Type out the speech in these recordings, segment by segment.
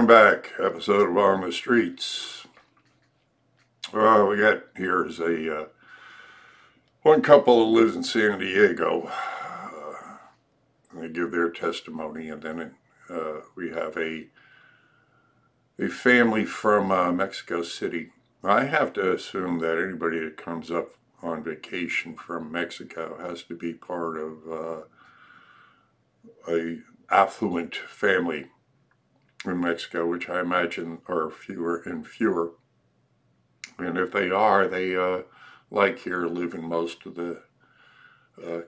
welcome back. Episode of On the Streets. Well, we got here is a one couple who lives in San Diego. They give their testimony, and then we have a family from Mexico City. I have to assume that anybody that comes up on vacation from Mexico has to be part of a affluent family in Mexico, which I imagine are fewer and fewer. And if they are, they like here live in most of the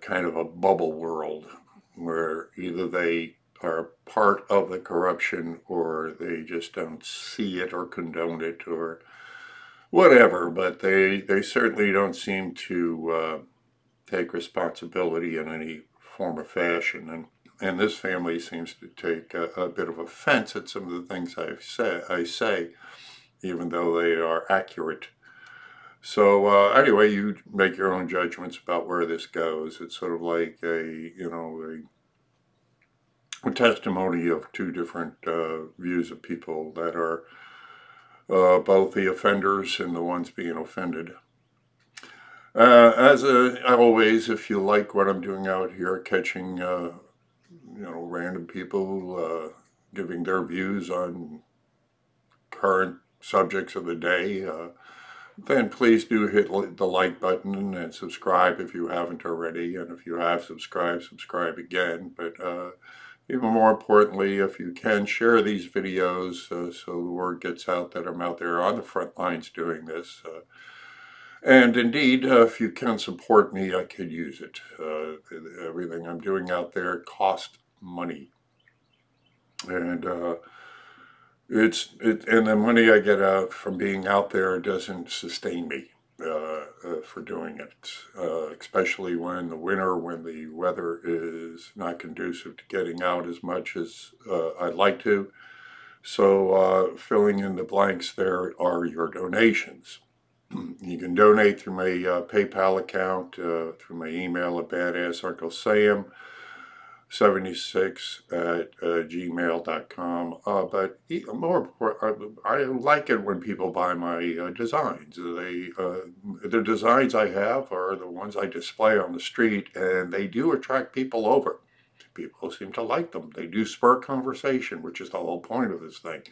kind of a bubble world where either they are part of the corruption or they just don't see it or condone it or whatever, but they certainly don't seem to take responsibility in any form or fashion. And this family seems to take a bit of offense at some of the things I say, even though they are accurate. So anyway, you make your own judgments about where this goes. It's sort of like a testimony of two different views of people that are both the offenders and the ones being offended. As always, if you like what I'm doing out here, catching random people giving their views on current subjects of the day, then please do hit the like button and subscribe if you haven't already. And if you have subscribed, subscribe again. But even more importantly, if you can, share these videos so the word gets out that I'm out there on the front lines doing this. And indeed, if you can support me, I could use it. Everything I'm doing out there costs money. And and the money I get out from being out there doesn't sustain me for doing it, especially when the winter, when the weather is not conducive to getting out as much as I'd like to. So filling in the blanks there are your donations. You can donate through my PayPal account, through my email at badassunclesam76@gmail.com. But more important, I like it when people buy my designs. The designs I have are the ones I display on the street, and they do attract people over. People seem to like them. They do spur conversation, which is the whole point of this thing.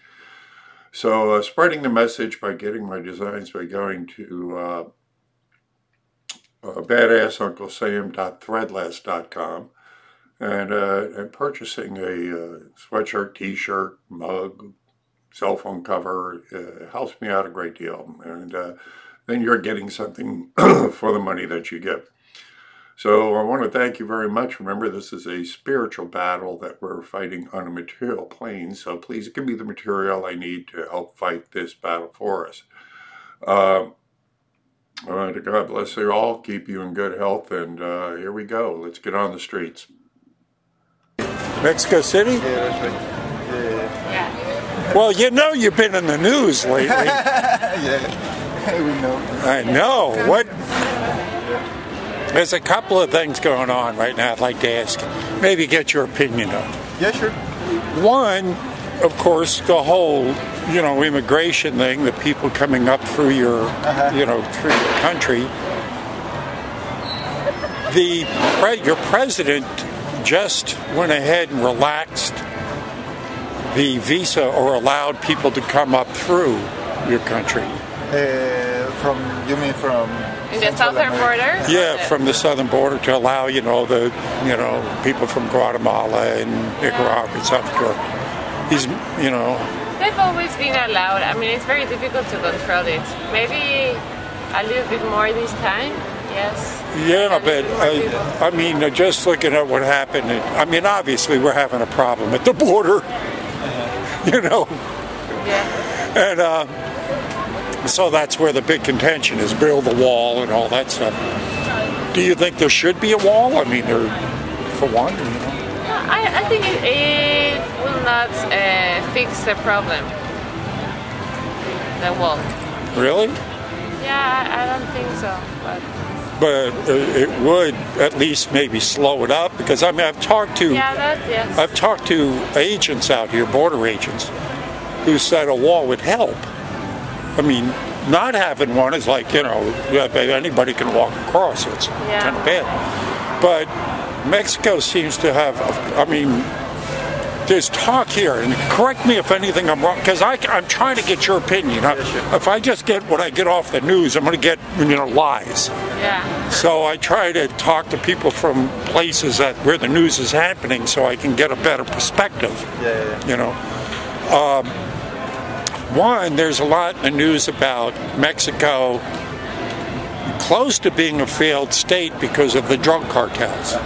So spreading the message by getting my designs by going to badassunclesam.threadless.com and purchasing a sweatshirt, t-shirt, mug, cell phone cover. Helps me out a great deal. And then you're getting something for the money that you give. So I want to thank you very much. Remember, this is a spiritual battle that we're fighting on a material plane. So please give me the material I need to help fight this battle for us. God bless you all. Keep you in good health. And here we go. Let's get on the streets. Mexico City? Yeah, that's right. Yeah. Well, you've been in the news lately. Yeah, we know. I know. What? There's a couple of things going on right now I'd like to ask. Maybe get your opinion on. Yeah, sure. One, of course, the whole, immigration thing, the people coming up through your, through your country. Your president just went ahead and relaxed the visa or allowed people to come up through your country. You mean from in the southern border? Yeah, from the southern border to allow, people from Guatemala and Nicaragua and South Africa. They've always been allowed. I mean, it's very difficult to control it. Maybe a little bit more this time, yes. Yeah, but just looking at what happened, obviously we're having a problem at the border, Yeah. And so that's where the big contention is, build the wall and all that stuff. Do you think there should be a wall? For one, I think it will not fix the problem, the wall. Really? Yeah, I don't think so. But it would at least maybe slow it up, because I've talked to yes. I've talked to agents out here, border agents, who said a wall would help. I mean, not having one is like, anybody can walk across. It's kind of bad. But Mexico seems to have, there's talk here, and correct me if anything I'm wrong, because I'm trying to get your opinion. If I just get what I get off the news, I'm going to get, lies. Yeah. So I try to talk to people from places where the news is happening so I can get a better perspective. One, there's a lot in the news about Mexico close to being a failed state because of the drug cartels,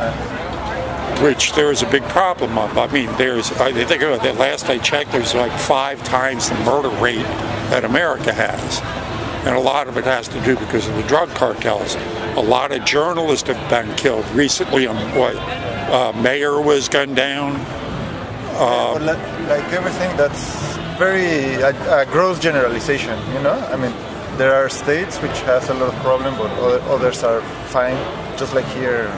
which there is a big problem of. I think that last I checked, there's like 5 times the murder rate that America has. And a lot of it has to do because of the drug cartels. A lot of journalists have been killed. Recently, mayor was gunned down. Like everything that's very a gross generalization, there are states which has a lot of problems, but others are fine, just like here.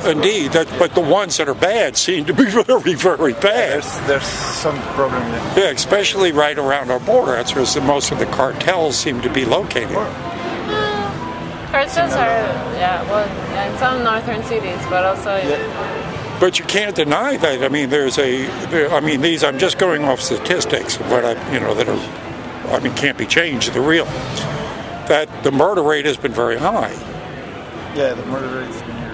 Indeed. But the ones that are bad seem to be very, very bad. There's some problem. Yeah, especially right around our border. That's where most of the cartels seem to be located. Cartels are, in some northern cities, but also. But you can't deny that. I mean, these. I'm just going off statistics, but can't be changed. They're real. That the murder rate has been very high. Yeah, the murder rate's been here.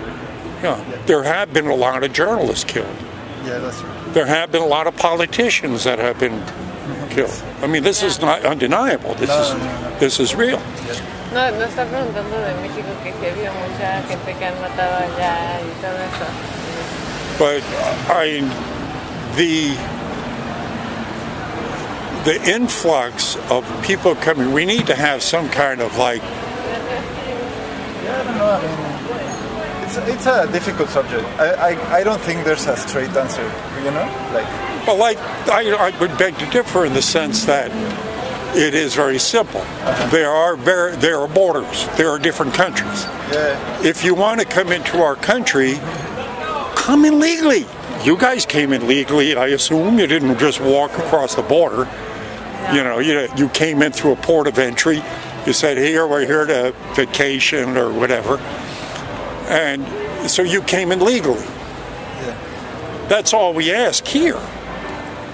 Yeah, there have been a lot of journalists killed. Yeah, that's right. There have been a lot of politicians that have been killed. I mean, this is not undeniable. This is real. No está preguntando de México que había mucha gente que han matado allá y todo eso. But the influx of people coming, we need to have some kind of I don't know. It's a difficult subject. I don't think there's a straight answer. Well, I would beg to differ in the sense that it is very simple. There are borders. There are different countries. Yeah. If you want to come into our country, come in legally. You guys came in legally. I assume you didn't just walk across the border. You came in through a port of entry. You said, we're here to vacation or whatever. And so you came in legally. Yeah. That's all we ask here.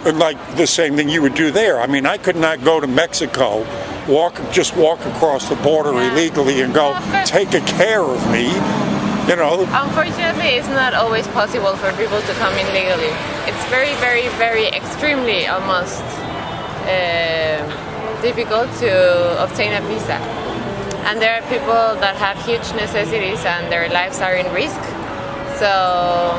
And like the same thing you would do there. I mean, I could not go to Mexico, walk across the border illegally and go, take care of me. Unfortunately, it's not always possible for people to come in legally. It's very, very, very extremely almost difficult to obtain a visa. And there are people that have huge necessities and their lives are in risk. So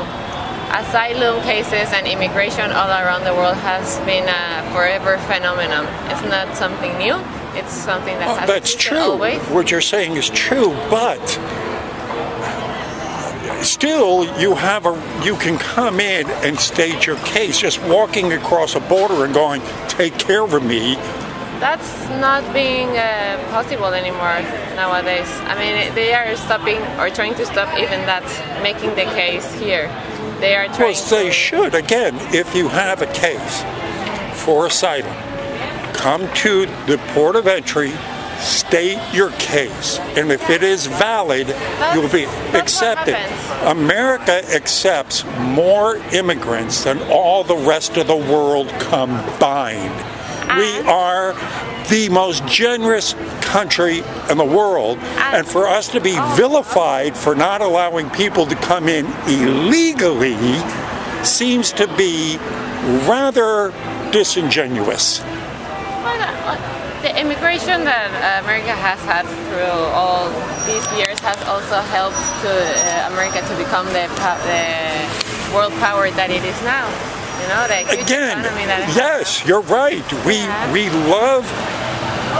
asylum cases and immigration all around the world has been a forever phenomenon. It's not something new. It's something that has that's true. Always. What you're saying is true, but still you can come in and state your case. Just walking across a border and going, take care of me. That's not being possible anymore nowadays. I mean, they are stopping or trying to stop even that, making the case here. They are trying they should. Again, if you have a case for asylum, come to the port of entry, state your case, and if it is valid, you'll be accepted. America accepts more immigrants than all the rest of the world combined. We are the most generous country in the world, and for us to be vilified for not allowing people to come in illegally seems to be rather disingenuous. The immigration that America has had through all these years has also helped to America to become the world power that it is now. Again, yes, you're right. We love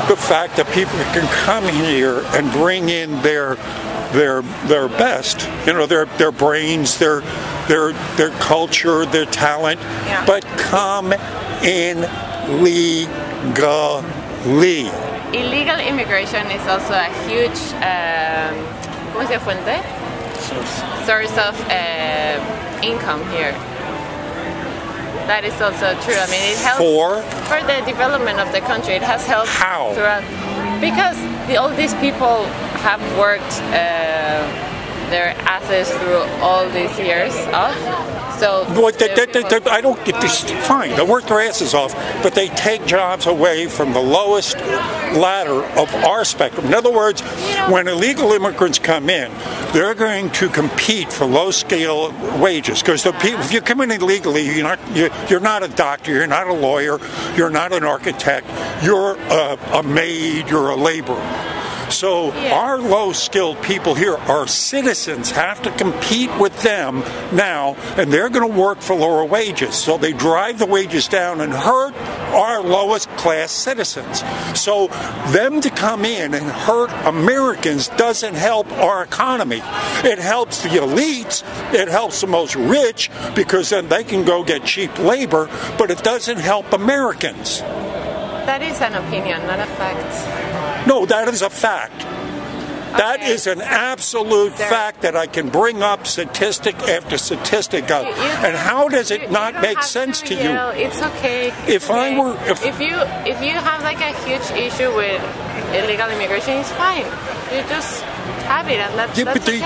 the fact that people can come here and bring in their best, their brains, their culture, their talent, but come in legally. Illegal immigration is also a huge source of income here. That is also true. I mean, it helps for the development of the country. It has helped How? throughout, because all these people have worked their asses through all these years off. So I don't get this. Fine, they work their asses off, but they take jobs away from the lowest ladder of our spectrum. In other words, when illegal immigrants come in, they're going to compete for low-scale wages because the people. If you come in illegally, you're not a doctor, you're not a lawyer, you're not an architect, you're a maid, you're a laborer. So our low-skilled people here, our citizens, have to compete with them now, and they're going to work for lower wages. So they drive the wages down and hurt our lowest-class citizens. So them to come in and hurt Americans doesn't help our economy. It helps the elites. It helps the most rich because then they can go get cheap labor, but it doesn't help Americans. That is an opinion, not a fact. No, that is a fact. That is an absolute fact that I can bring up statistic after statistic of. And how does it not make sense to you? It's okay. If you have like a huge issue with illegal immigration, it's fine. You just have it, and that's okay.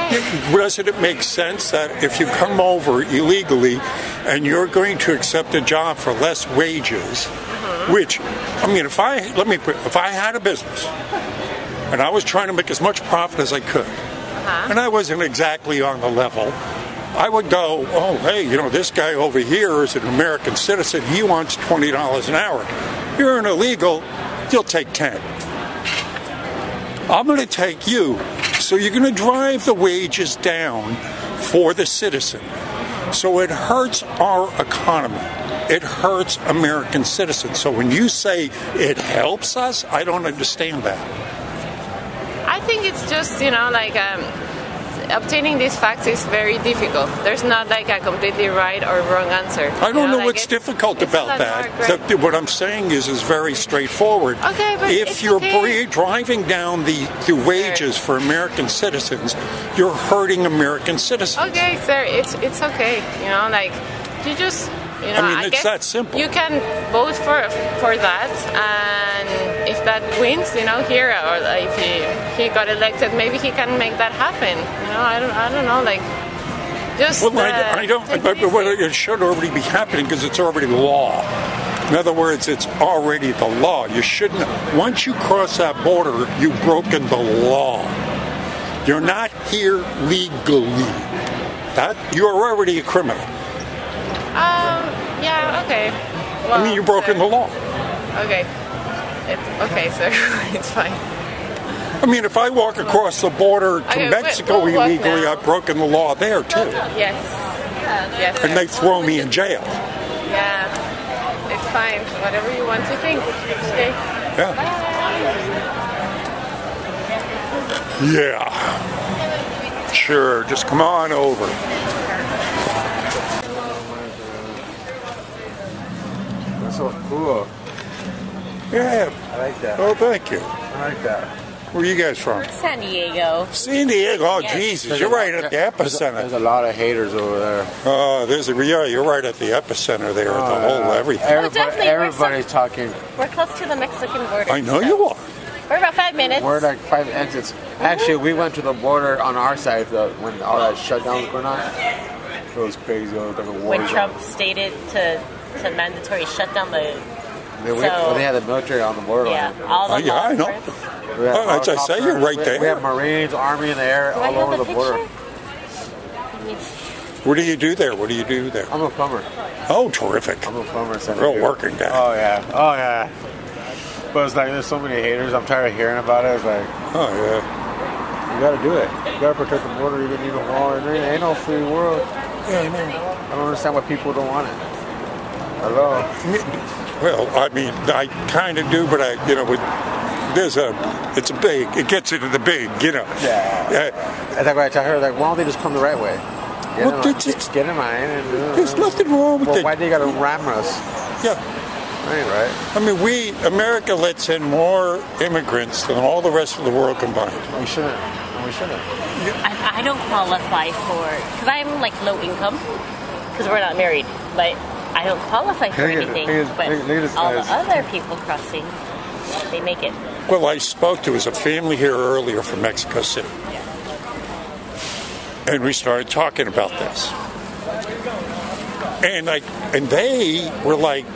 Doesn't it make sense that if you come over illegally and you're going to accept a job for less wages, which, I mean, if I had a business and I was trying to make as much profit as I could, and I wasn't exactly on the level, I would go, oh, hey, this guy over here is an American citizen. He wants $20 an hour. You're an illegal. You'll take 10. I'm going to take you. So you're going to drive the wages down for the citizen. So it hurts our economy. It hurts American citizens. So when you say it helps us, I don't understand that. I think it's just, obtaining these facts is very difficult. There's not like a completely right or wrong answer. I don't know what's difficult about that. What I'm saying is very straightforward. Okay, but if you're driving down the wages for American citizens, you're hurting American citizens. Okay, sir, it's okay. You just. I mean, it's that simple. You can vote for that, and if that wins, here, or if he got elected, maybe he can make that happen. I don't know, just. Well, I don't. But it should already be happening because it's already law. In other words, it's already the law. You shouldn't. Once you cross that border, you've broken the law. You're not here legally. You're already a criminal. Yeah, okay. Well, I mean, you've broken the law. Okay. Okay, sir. It's fine. I mean, if I walk across the border to Mexico illegally, I've broken the law there, too. Yes. And they throw me in jail. Yeah. It's fine. Whatever you want to think. Okay. Yeah. Yeah. Sure. Just come on over. So cool. Yeah. I like that. Oh, thank you. I like that. Where are you guys from? San Diego. San Diego. Oh, Jesus. You're right at the epicenter. There's a lot of haters over there. You're right at the epicenter there. The whole everything. Everybody's talking. We're close to the Mexican border. I know you are. We're about 5 minutes. We're like 5 exits. Actually, we went to the border on our side when all that shutdown was going on. It was crazy. It was like a war when Trump stated to mandatory shutdown the. They had the military on the border. Yeah, all the I know. As I say, you're right there. We have Marines, Army in the air, all over the border. What do you do there? I'm a plumber. Oh, terrific. I'm a plumber. Real working guy. Oh, yeah. But it's like, there's so many haters. I'm tired of hearing about it. It's like, oh, yeah. You gotta do it. You gotta protect the border. You're gonna need a wall. There ain't no free world. Yeah, I know. I don't understand why people don't want it. Hello? Well, I mean, I kind of do, but it gets into the big, Yeah. That's like what I tell her, why don't they just come the right way? Get in line. There's nothing wrong with it. Why they gotta ram us? Yeah. Right. I mean, America lets in more immigrants than all the rest of the world combined. We shouldn't. I don't qualify for, because I'm like low income, because we're not married, but I don't qualify for anything, but look at this all the guy's- other people crossing, they make it. Well, I spoke to a family here earlier from Mexico City. And we started talking about this. And they were like,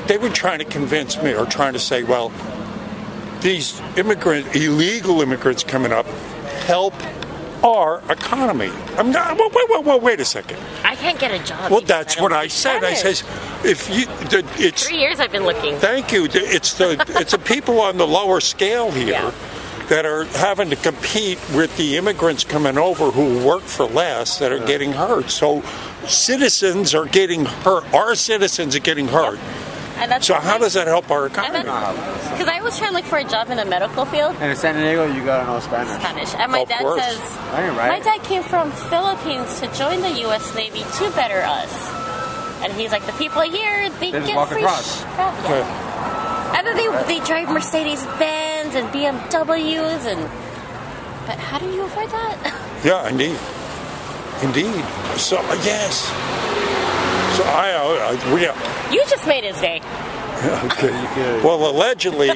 they were trying to convince me or trying to say, well, these illegal immigrants coming up help our economy. I'm not, wait a second. I can't get a job. Well, because that's don't what I speak said. I Spanish. says, if you, it's 3 years I've been looking. Thank you. It's the people on the lower scale here Yeah. that are having to compete with the immigrants coming over who work for less that are getting hurt. So citizens are getting hurt. Our citizens are getting hurt. And that's So how does that help our economy? Because I was trying to look for a job in the medical field, And in San Diego, you gotta know Spanish. Spanish. And my Of dad course. says, I ain't right. my dad came from Philippines to join the U.S. Navy to better us. And he's like, the people here, they just get walk free across. Yeah. And then they drive Mercedes-Benz and BMWs and... But how do you avoid that? Yeah, indeed. So yes. So You just made his day. okay. Well, allegedly,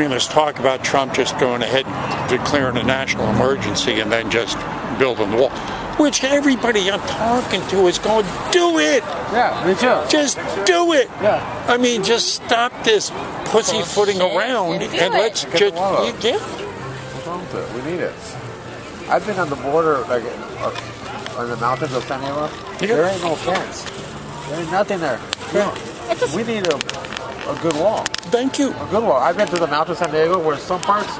there's talk about Trump just going ahead declaring a national emergency and then just building the wall, which everybody I'm talking to is going, do it. Yeah, me too. Just do it. Yeah. I mean, just stop this pussyfooting Bullshit around and do and it. let's Get the just wall up. yeah. What's wrong with it? We need it. I've been on the border, like on the mountains of San Diego. Yeah. There ain't no fence. There ain't nothing there. It's a, We need a good wall. Thank you. A good wall. I've been to the mountains of San Diego where some parts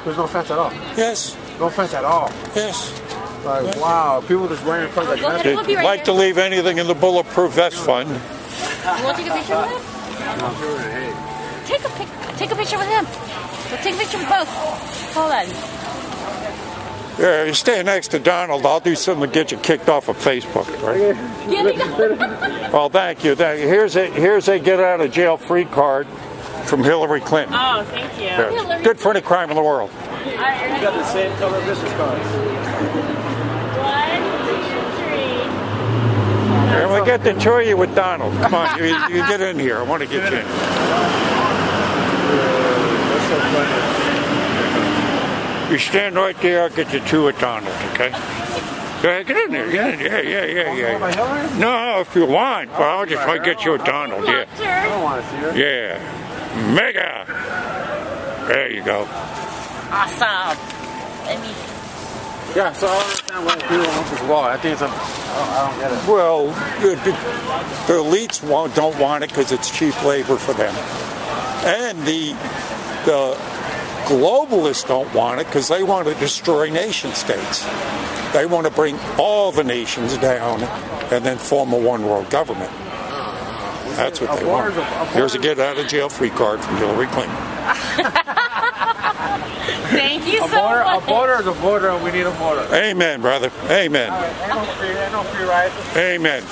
there's no fence at all. Yes. No fence at all. Yes. Like wow, people just running in front like Go ahead. nothing. We'll be right Like to there. leave anything in the bulletproof vest fund. You want to take a picture with him? Take a picture with him. We'll take a picture with both. Hold on. Yeah, you stay next to Donald. I'll do something to get you kicked off of Facebook, right? Well, thank you. Here's a get out of jail free card from Hillary Clinton. Oh, thank you. There. Good for any crime in the world. You got the same color business cards. 1, 2, 3. And we get to tour you with Donald. Come on, you get in here. I want to get you in. That's so funny. You stand right there. I'll get you two with Donald, okay? Yeah, get in there. Get in there. Yeah. No, if you want. Well, I'll just try to get you a Donald. Yeah. I don't want to see her. Yeah. Mega. There you go. Awesome. Yeah, so I don't understand why people want this wall. I think it's I don't get it. Well, the elites don't want it because it's cheap labor for them. And the globalists don't want it because they want to destroy nation states. They want to bring all the nations down and then form a one world government. That's what they want. Here's a get out of jail free card from Hillary Clinton. Thank you so A much. border is a border, and we need a border. Amen, brother. Amen. Ain't no free ride. Amen.